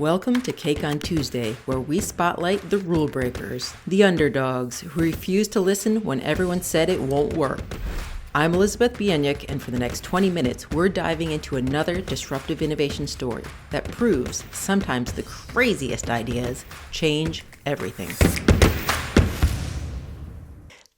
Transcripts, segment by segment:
Welcome to Cake on Tuesday, where we spotlight the rule breakers, the underdogs who refuse to listen when everyone said it won't work. I'm Elizabeth Bieniek, and for the next 20 minutes, we're diving into another disruptive innovation story that proves sometimes the craziest ideas change everything.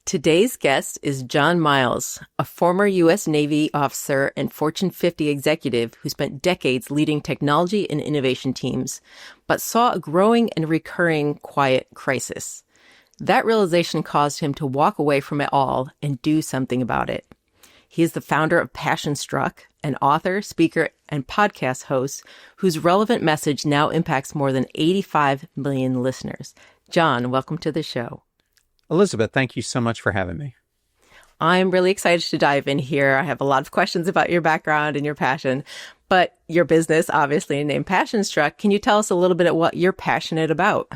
Today's guest is John Miles, a former U.S. Navy officer and Fortune 50 executive who spent decades leading technology and innovation teams, but saw a growing and recurring quiet crisis. That realization caused him to walk away from it all and do something about it. He is the founder of Passion Struck, an author, speaker, and podcast host whose relevant message now impacts more than 85 million listeners. John, welcome to the show. Elizabeth, thank you so much for having me. I'm really excited to dive in here. I have a lot of questions about your background and your passion, but your business, obviously named Passion Struck. Can you tell us a little bit of what you're passionate about?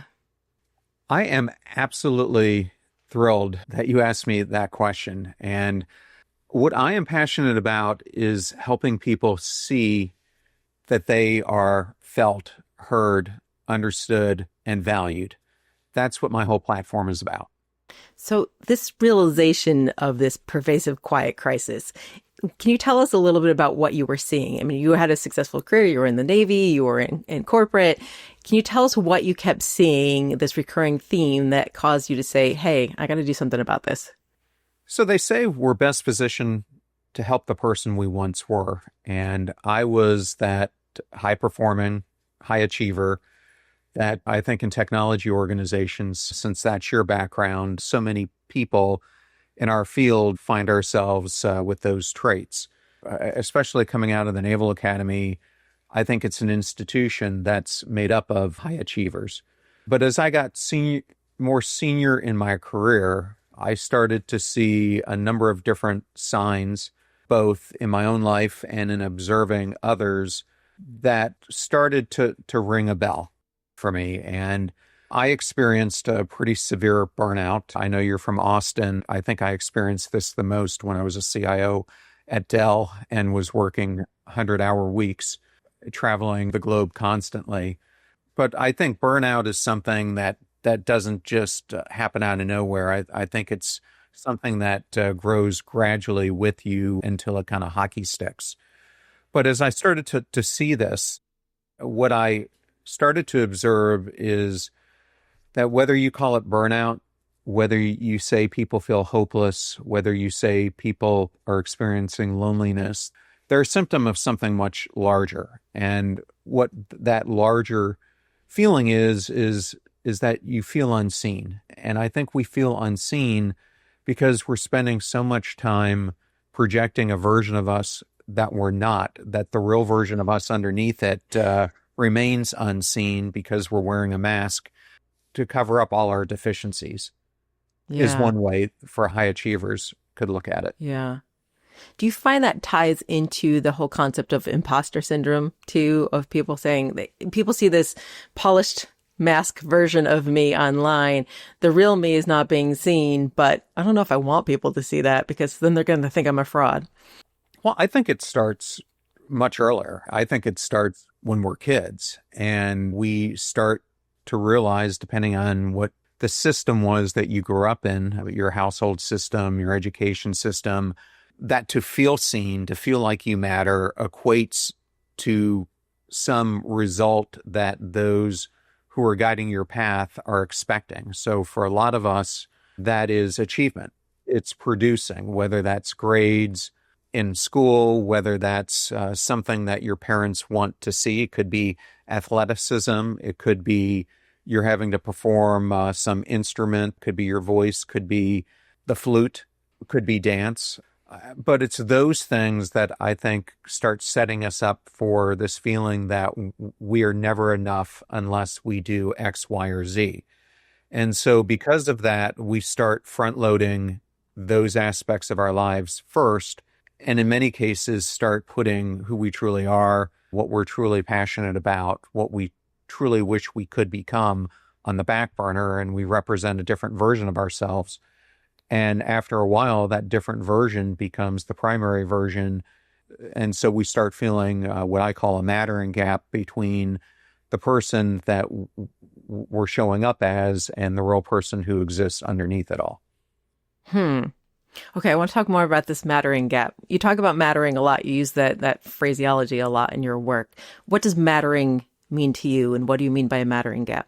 I am absolutely thrilled that you asked me that question. And what I am passionate about is helping people see that they are felt, heard, understood, and valued. That's what my whole platform is about. So this realization of this pervasive quiet crisis, can you tell us a little bit about what you were seeing? I mean, you had a successful career, you were in the Navy, you were in corporate. Can you tell us what you kept seeing, this recurring theme that caused you to say, hey, I got to do something about this? So they say we're best positioned to help the person we once were. And I was that high-performing, high achiever that I think in technology organizations, since that's your background, so many people in our field find ourselves with those traits. Especially coming out of the Naval Academy, I think it's an institution that's made up of high achievers. But as I got more senior in my career, I started to see a number of different signs, both in my own life and in observing others, that started to ring a bell for me. And I experienced a pretty severe burnout. I know you're from Austin. I think I experienced this the most when I was a CIO at Dell and was working 100-hour weeks, traveling the globe constantly. But I think burnout is something that doesn't just happen out of nowhere. I think it's something that grows gradually with you until it kind of hockey sticks. But as I started to see this, what I started to observe is that whether you call it burnout, whether you say people feel hopeless, whether you say people are experiencing loneliness, they're a symptom of something much larger. And what that larger feeling is that you feel unseen. And I think we feel unseen because we're spending so much time projecting a version of us that we're not, that the real version of us underneath it remains unseen because we're wearing a mask to cover up all our deficiencies. Is one way for high achievers could look at it. Yeah. Do you find that ties into the whole concept of imposter syndrome too, of people saying that people see this polished mask version of me online. The real me is not being seen, but I don't know if I want people to see that because then they're going to think I'm a fraud. Well, I think it starts much earlier. I think it starts when we're kids and we start to realize, depending on what the system was that you grew up in, your household system, your education system, that to feel seen, to feel like you matter equates to some result that those who are guiding your path are expecting. So for a lot of us, that is achievement. It's producing, whether that's grades in school, whether that's something that your parents want to see. It could be athleticism. It could be you're having to perform some instrument. Could be your voice. Could be the flute. Could be dance. But it's those things that I think start setting us up for this feeling that we are never enough unless we do X, Y, or Z. And so because of that, we start front-loading those aspects of our lives first, and in many cases start putting who we truly are, what we're truly passionate about, what we truly wish we could become on the back burner, and we represent a different version of ourselves. And after a while, that different version becomes the primary version. And so we start feeling what I call a mattering gap between the person that we're showing up as and the real person who exists underneath it all. Hmm. Okay, I want to talk more about this mattering gap. You talk about mattering a lot. You use that phraseology a lot in your work. What does mattering mean to you, and what do you mean by a mattering gap?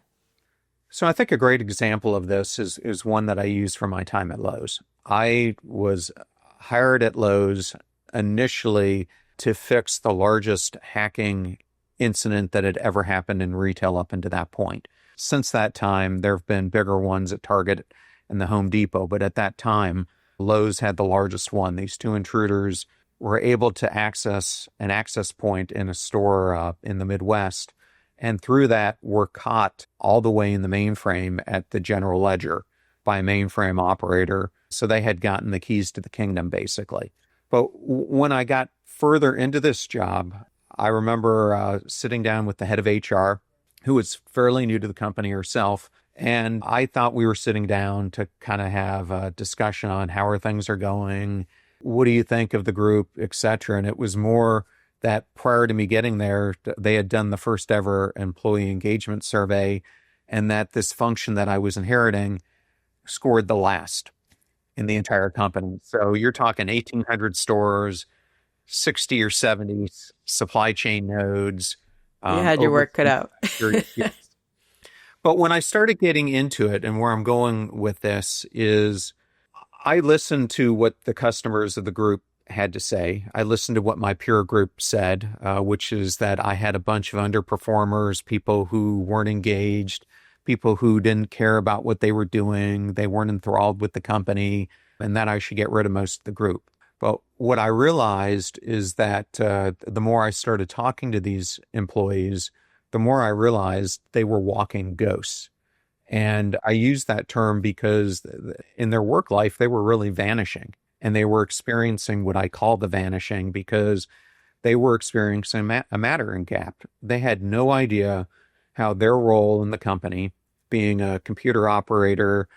So I think a great example of this is one that I used from my time at Lowe's. I was hired at Lowe's initially to fix the largest hacking incident that had ever happened in retail up until that point. Since that time, there have been bigger ones at Target and the Home Depot, but at that time, Lowe's had the largest one. These two intruders were able to access an access point in a store in the Midwest, and through that were caught all the way in the mainframe at the general ledger by a mainframe operator. So they had gotten the keys to the kingdom, basically. But when I got further into this job, I remember sitting down with the head of HR, who was fairly new to the company herself, and I thought we were sitting down to kind of have a discussion on how things are going, what do you think of the group, etc. And it was more that prior to me getting there, they had done the first ever employee engagement survey, and that this function that I was inheriting scored the last in the entire company. So you're talking 1,800 stores, 60 or 70 supply chain nodes. You had your work cut out. Yes. But when I started getting into it, and where I'm going with this is I listened to what the customers of the group had to say. I listened to what my peer group said, which is that I had a bunch of underperformers, people who weren't engaged, people who didn't care about what they were doing, they weren't enthralled with the company, and that I should get rid of most of the group. But what I realized is that the more I started talking to these employees, the more I realized they were walking ghosts. And I use that term because in their work life, they were really vanishing. And they were experiencing what I call the vanishing because they were experiencing a mattering gap. They had no idea how their role in the company, being a computer operator,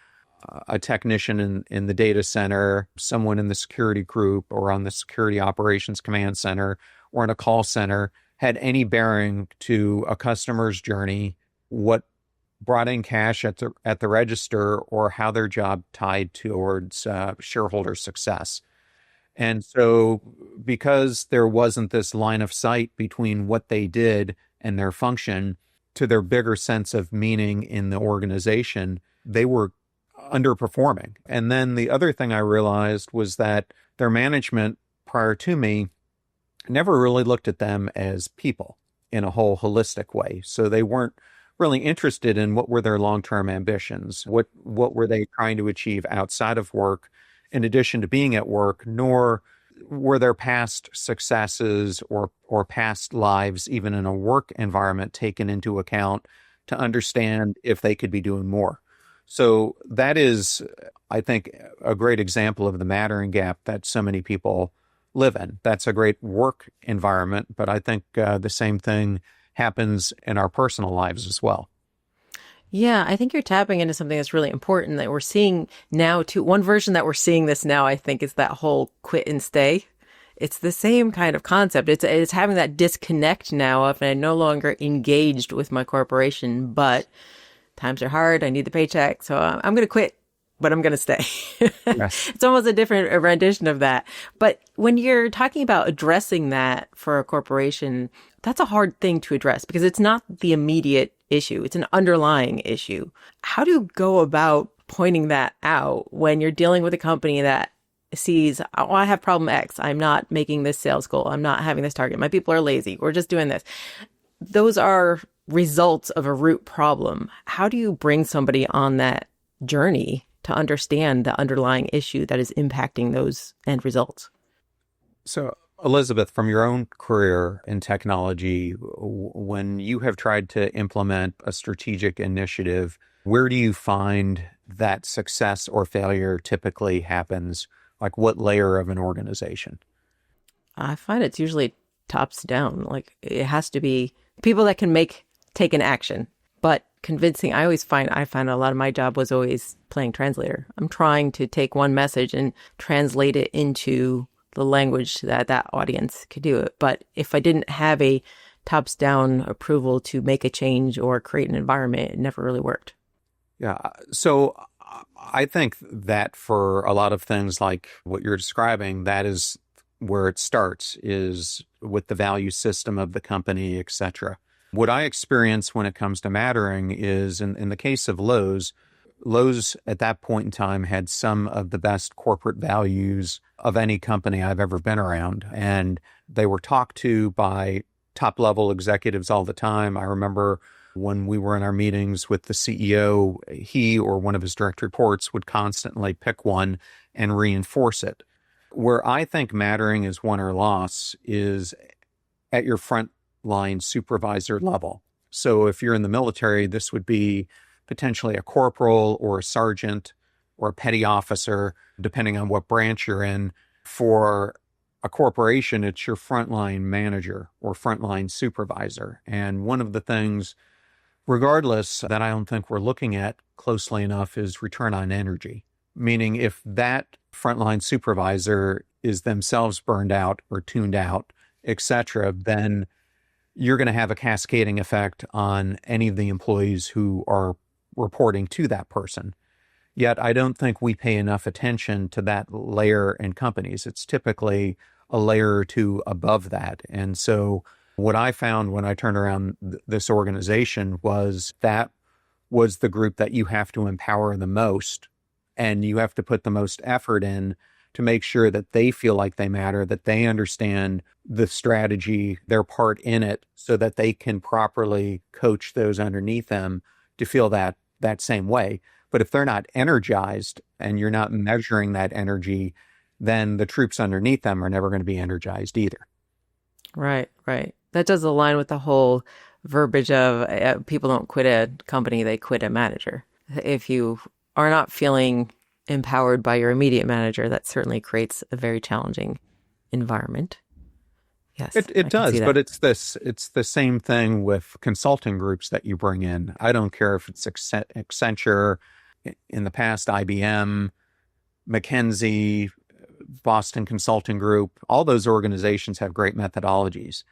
a technician in the data center, someone in the security group or on the security operations command center or in a call center, had any bearing to a customer's journey, what brought in cash at the register, or how their job tied towards shareholder success. And so because there wasn't this line of sight between what they did and their function to their bigger sense of meaning in the organization, they were underperforming. And then the other thing I realized was that their management prior to me never really looked at them as people in a whole holistic way. So they weren't really interested in what were their long-term ambitions, what were they trying to achieve outside of work, in addition to being at work, nor were their past successes or past lives, even in a work environment, taken into account to understand if they could be doing more. So that is, I think, a great example of the mattering gap that so many people live in. That's a great work environment, but I think the same thing happens in our personal lives as well. Yeah, I think you're tapping into something that's really important that we're seeing now too. One version that we're seeing this now, I think, is that whole quit and stay. It's the same kind of concept. It's having that disconnect now of I'm no longer engaged with my corporation, but times are hard. I need the paycheck, so I'm going to quit, but I'm going to stay. Yes. It's almost a different rendition of that. But when you're talking about addressing that for a corporation, that's a hard thing to address because it's not the immediate issue. It's an underlying issue. How do you go about pointing that out when you're dealing with a company that sees, oh, I have problem X. I'm not making this sales goal. I'm not having this target. My people are lazy. We're just doing this. Those are results of a root problem. How do you bring somebody on that journey to understand the underlying issue that is impacting those end results? So, Elizabeth, from your own career in technology, when you have tried to implement a strategic initiative, where do you find that success or failure typically happens? Like what layer of an organization? I find it's usually tops down. Like it has to be people that can take an action, but convincing. I find a lot of my job was always playing translator. I'm trying to take one message and translate it into the language that audience could do it. But if I didn't have a tops down approval to make a change or create an environment, it never really worked. Yeah. So I think that for a lot of things like what you're describing, that is where it starts, is with the value system of the company, et cetera. What I experience when it comes to mattering is in the case of Lowe's at that point in time had some of the best corporate values of any company I've ever been around. And they were talked to by top level executives all the time. I remember when we were in our meetings with the CEO, he or one of his direct reports would constantly pick one and reinforce it. Where I think mattering is won or lost is at your frontline supervisor level. So if you're in the military, this would be potentially a corporal or a sergeant or a petty officer, depending on what branch you're in. For a corporation, it's your frontline manager or frontline supervisor. And one of the things, regardless, that I don't think we're looking at closely enough is return on energy. Meaning if that frontline supervisor is themselves burned out or tuned out, et cetera, then you're going to have a cascading effect on any of the employees who are reporting to that person. Yet I don't think we pay enough attention to that layer in companies. It's typically a layer or two above that. And so what I found when I turned around this organization was that was the group that you have to empower the most, and you have to put the most effort in to make sure that they feel like they matter, that they understand the strategy, their part in it, so that they can properly coach those underneath them to feel that same way. But if they're not energized and you're not measuring that energy, then the troops underneath them are never going to be energized either. Right, right. That does align with the whole verbiage of people don't quit a company, they quit a manager. If you are not feeling empowered by your immediate manager, that certainly creates a very challenging environment. Yes, it does, but it's the same thing with consulting groups that you bring in. I don't care if it's Accenture, in the past IBM, McKinsey, Boston Consulting Group. All those organizations have great methodologies.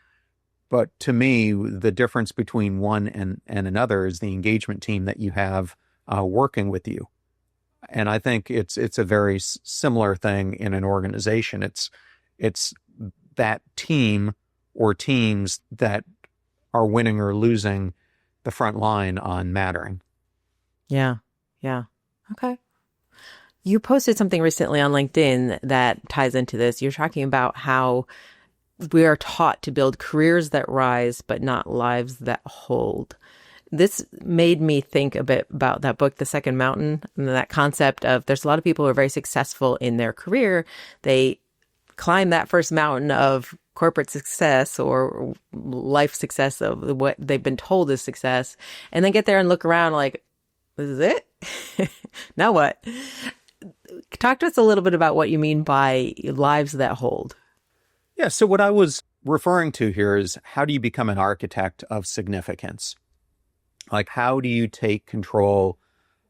But to me, the difference between one and another is the engagement team that you have working with you. And I think it's a very similar thing in an organization. It's that team or teams that are winning or losing the front line on mattering. Yeah. Yeah. Okay. You posted something recently on LinkedIn that ties into this. You're talking about how we are taught to build careers that rise, but not lives that hold. This made me think a bit about that book, The Second Mountain, and that concept of there's a lot of people who are very successful in their career. They climb that first mountain of corporate success or life success of what they've been told is success, and then get there and look around like, this is it? Now what? Talk to us a little bit about what you mean by lives that hold. Yeah, so what I was referring to here is how do you become an architect of significance? Like, how do you take control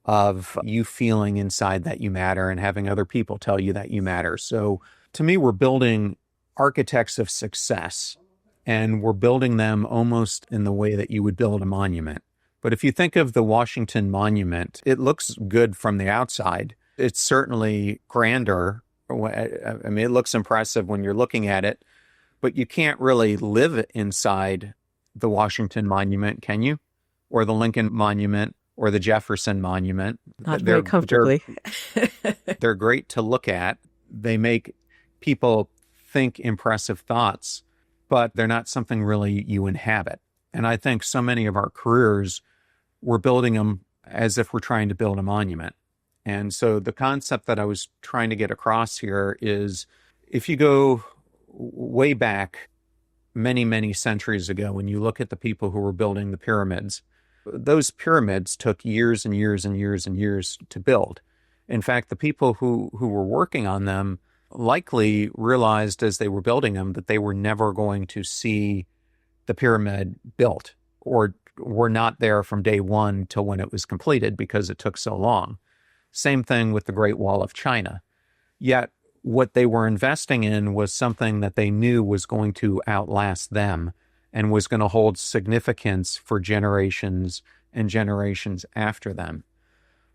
of you feeling inside that you matter and having other people tell you that you matter? So to me, we're building architects of success, and we're building them almost in the way that you would build a monument. But if you think of the Washington Monument, it looks good from the outside. It's certainly grander. I mean, it looks impressive when you're looking at it, but you can't really live inside the Washington Monument, can you? Or the Lincoln Monument or the Jefferson Monument. Not very comfortably. They're great to look at. They make people think impressive thoughts, but they're not something really you inhabit. And I think so many of our careers, we're building them as if we're trying to build a monument. And so the concept that I was trying to get across here is if you go way back many, many centuries ago, when you look at the people who were building the pyramids, those pyramids took years and years and years and years to build. In fact, the people who were working on them likely realized as they were building them that they were never going to see the pyramid built, or were not there from day one till when it was completed because it took so long. Same thing with the Great Wall of China. Yet what they were investing in was something that they knew was going to outlast them and was going to hold significance for generations and generations after them.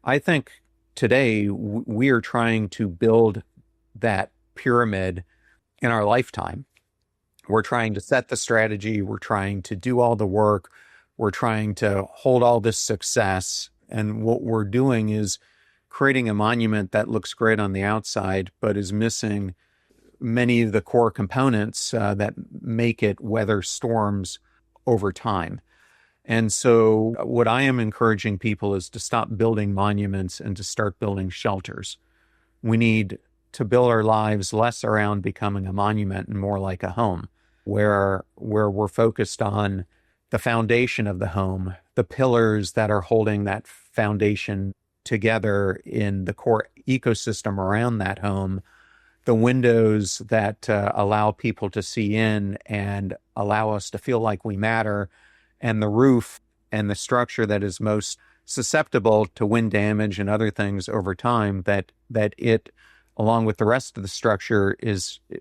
I think today we are trying to build that pyramid in our lifetime. We're trying to set the strategy. We're trying to do all the work. We're trying to hold all this success. And what we're doing is creating a monument that looks great on the outside, but is missing many of the core components that make it weather storms over time. And so what I am encouraging people is to stop building monuments and to start building shelters. We need to build our lives less around becoming a monument and more like a home, where we're focused on the foundation of the home, the pillars that are holding that foundation together in the core ecosystem around that home, the windows that allow people to see in and allow us to feel like we matter, and the roof and the structure that is most susceptible to wind damage and other things over time, that it, along with the rest of the structure,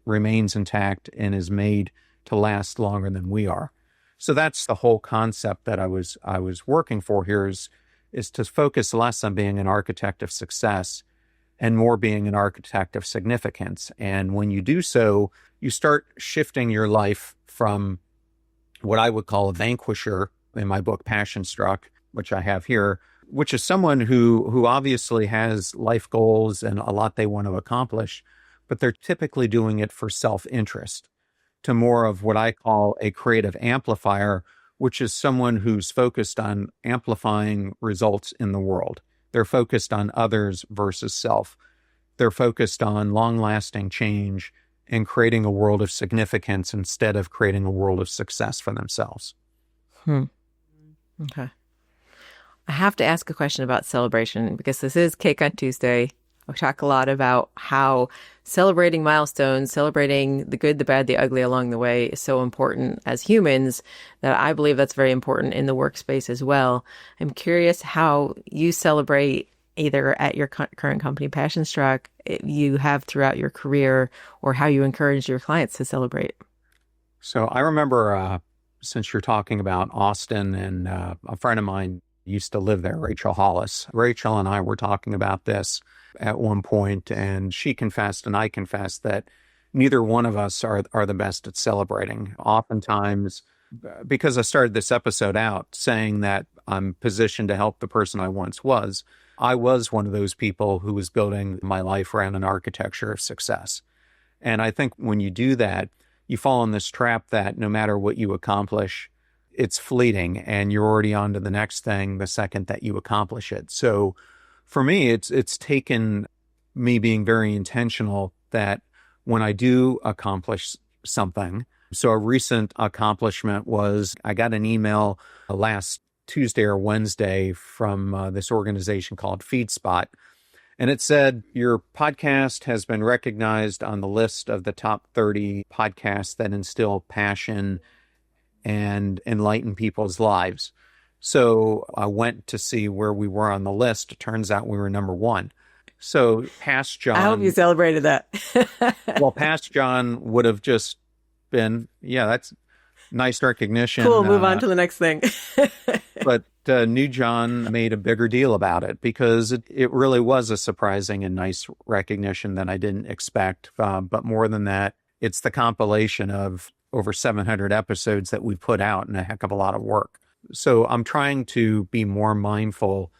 remains intact and is made to last longer than we are. So that's the whole concept that I was working for here, is to focus less on being an architect of success and more being an architect of significance. And when you do so, you start shifting your life from what I would call a vanquisher in my book, Passion Struck, which I have here, which is someone who obviously has life goals and a lot they want to accomplish, but they're typically doing it for self-interest, to more of what I call a creative amplifier, which is someone who's focused on amplifying results in the world. They're focused on others versus self. They're focused on long-lasting change and creating a world of significance instead of creating a world of success for themselves. Okay. I have to ask a question about celebration, because this is Cake on Tuesday. We talk a lot about how celebrating milestones, celebrating the good, the bad, the ugly along the way is so important as humans, that I believe that's very important in the workspace as well. I'm curious how you celebrate, either at your current company, Passion Struck, you have throughout your career, or how you encourage your clients to celebrate. So I remember, since you're talking about Austin, and a friend of mine used to live there, Rachel Hollis. Rachel and I were talking about this at one point, and she confessed and I confessed that neither one of us are the best at celebrating. Oftentimes, because I started this episode out saying that I'm positioned to help the person I once was, I was one of those people who was building my life around an architecture of success. And I think when you do that, you fall in this trap that no matter what you accomplish, it's fleeting and you're already on to the next thing the second that you accomplish it. So for me, it's taken me being very intentional that when I do accomplish something. So a recent accomplishment was I got an email last Tuesday or Wednesday from this organization called FeedSpot. And it said, your podcast has been recognized on the list of the top 30 podcasts that instill passion and enlighten people's lives. So I went to see where we were on the list. It turns out we were number one. So past John... I hope you celebrated that. Well, past John would have just been, yeah, that's nice recognition. Cool, move on to the next thing. But new John made a bigger deal about it because it really was a surprising and nice recognition that I didn't expect. But more than that, it's the compilation of over 700 episodes that we put out and a heck of a lot of work. So I'm trying to be more mindful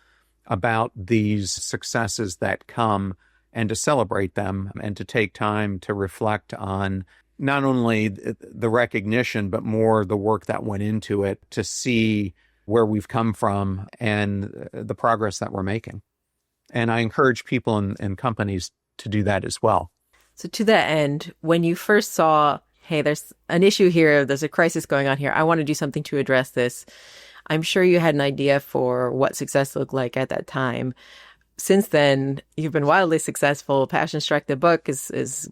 about these successes that come and to celebrate them and to take time to reflect on not only the recognition, but more the work that went into it to see where we've come from and the progress that we're making. And I encourage people and companies to do that as well. So to that end, when you first saw, hey, there's an issue here, there's a crisis going on here, I want to do something to address this, I'm sure you had an idea for what success looked like at that time. Since then, you've been wildly successful. Passion Struck, the book, is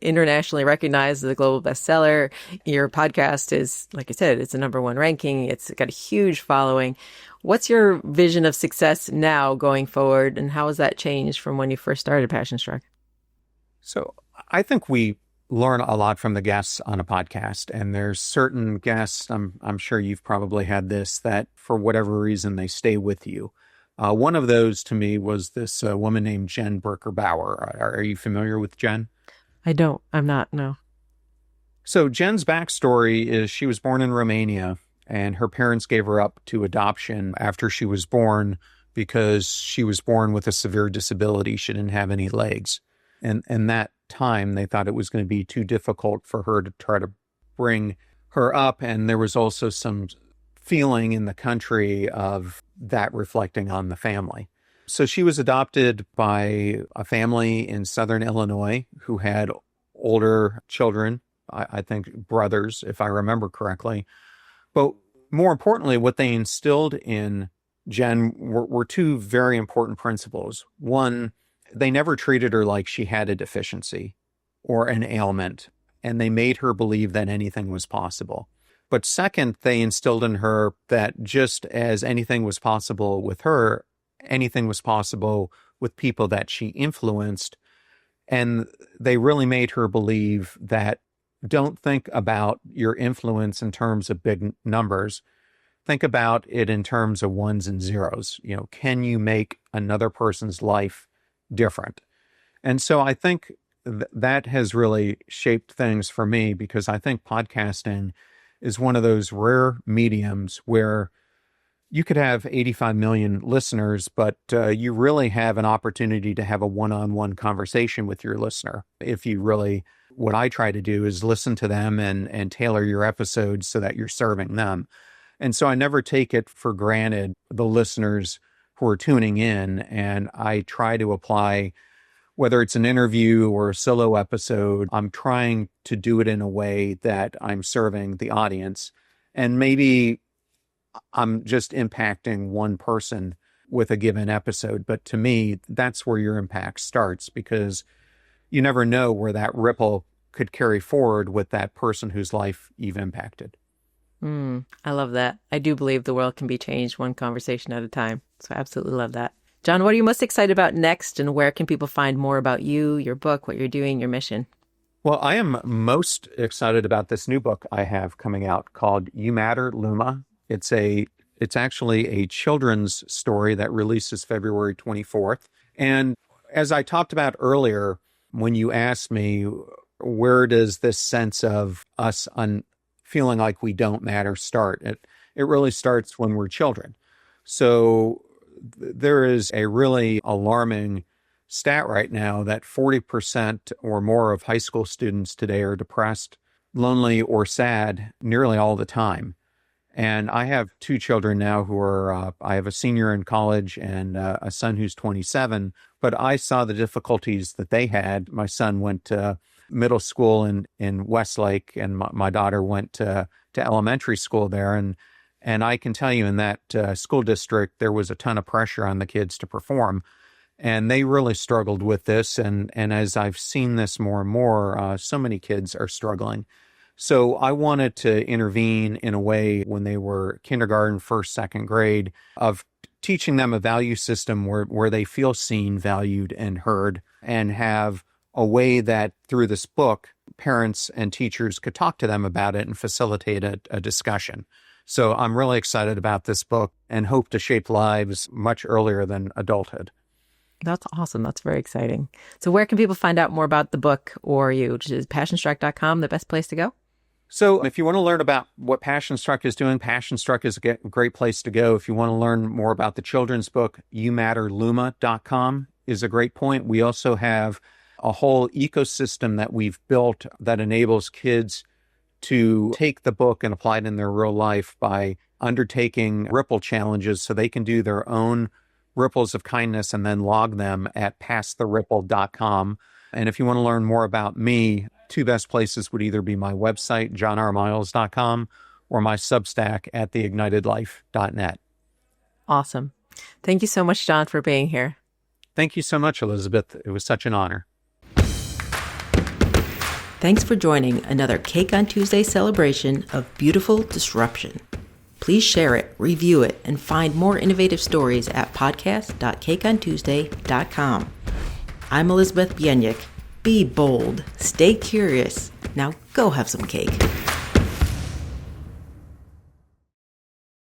internationally recognized as a global bestseller. Your podcast is, like I said, it's a number one ranking. It's got a huge following. What's your vision of success now going forward, and how has that changed from when you first started Passion Struck? So I think we learn a lot from the guests on a podcast. And there's certain guests, I'm sure you've probably had this, that for whatever reason, they stay with you. One of those to me was this woman named Jen Berker-Bauer. Are you familiar with Jen? I don't. I'm not, no. So Jen's backstory is she was born in Romania, and her parents gave her up to adoption after she was born because she was born with a severe disability. She didn't have any legs. And that time, they thought it was going to be too difficult for her to try to bring her up. And there was also some feeling in the country of that reflecting on the family. So she was adopted by a family in Southern Illinois who had older children, I think brothers, if I remember correctly. But more importantly, what they instilled in Jen were two very important principles. One, they never treated her like she had a deficiency or an ailment, and they made her believe that anything was possible. But second, they instilled in her that just as anything was possible with her, anything was possible with people that she influenced. And they really made her believe that don't think about your influence in terms of big numbers. Think about it in terms of ones and zeros. You know, can you make another person's life different? And so I think that has really shaped things for me, because I think podcasting is one of those rare mediums where you could have 85 million listeners, but you really have an opportunity to have a one-on-one conversation with your listener. If you really, what I try to do is listen to them and tailor your episodes so that you're serving them. And so I never take it for granted, the listeners who are tuning in, and I try to apply, whether it's an interview or a solo episode, I'm trying to do it in a way that I'm serving the audience. And maybe I'm just impacting one person with a given episode. But to me, that's where your impact starts, because you never know where that ripple could carry forward with that person whose life you've impacted. I love that. I do believe the world can be changed one conversation at a time. So I absolutely love that. John, what are you most excited about next, and where can people find more about you, your book, what you're doing, your mission? Well, I am most excited about this new book I have coming out called You Matter, Luma. It's actually a children's story that releases February 24th. And as I talked about earlier, when you asked me, where does this sense of us feeling like we don't matter start? It really starts when we're children. So there is a really alarming stat right now that 40% or more of high school students today are depressed, lonely, or sad nearly all the time. And I have two children now who are, I have a senior in college and a son who's 27, but I saw the difficulties that they had. My son went to middle school in Westlake, and my daughter went to elementary school there. And I can tell you, in that school district, there was a ton of pressure on the kids to perform. And they really struggled with this. And as I've seen this more and more, so many kids are struggling. So I wanted to intervene in a way when they were kindergarten, first, second grade, of teaching them a value system where they feel seen, valued, and heard, and have a way that through this book, parents and teachers could talk to them about it and facilitate a discussion. So I'm really excited about this book and hope to shape lives much earlier than adulthood. That's awesome. That's very exciting. So where can people find out more about the book or you? Is passionstruck.com the best place to go? So if you want to learn about what Passionstruck is doing, Passionstruck is a great place to go. If you want to learn more about the children's book, youmatterluma.com is a great point. We also have a whole ecosystem that we've built that enables kids to take the book and apply it in their real life by undertaking ripple challenges so they can do their own ripples of kindness and then log them at passtheripple.com. And if you want to learn more about me, two best places would either be my website, johnrmiles.com, or my Substack at theignitedlife.net. Awesome. Thank you so much, John, for being here. Thank you so much, Elizabeth. It was such an honor. Thanks for joining another Cake on Tuesday celebration of beautiful disruption. Please share it, review it, and find more innovative stories at podcast.cakeontuesday.com. I'm Elizabeth Bienyik. Be bold, stay curious. Now go have some cake.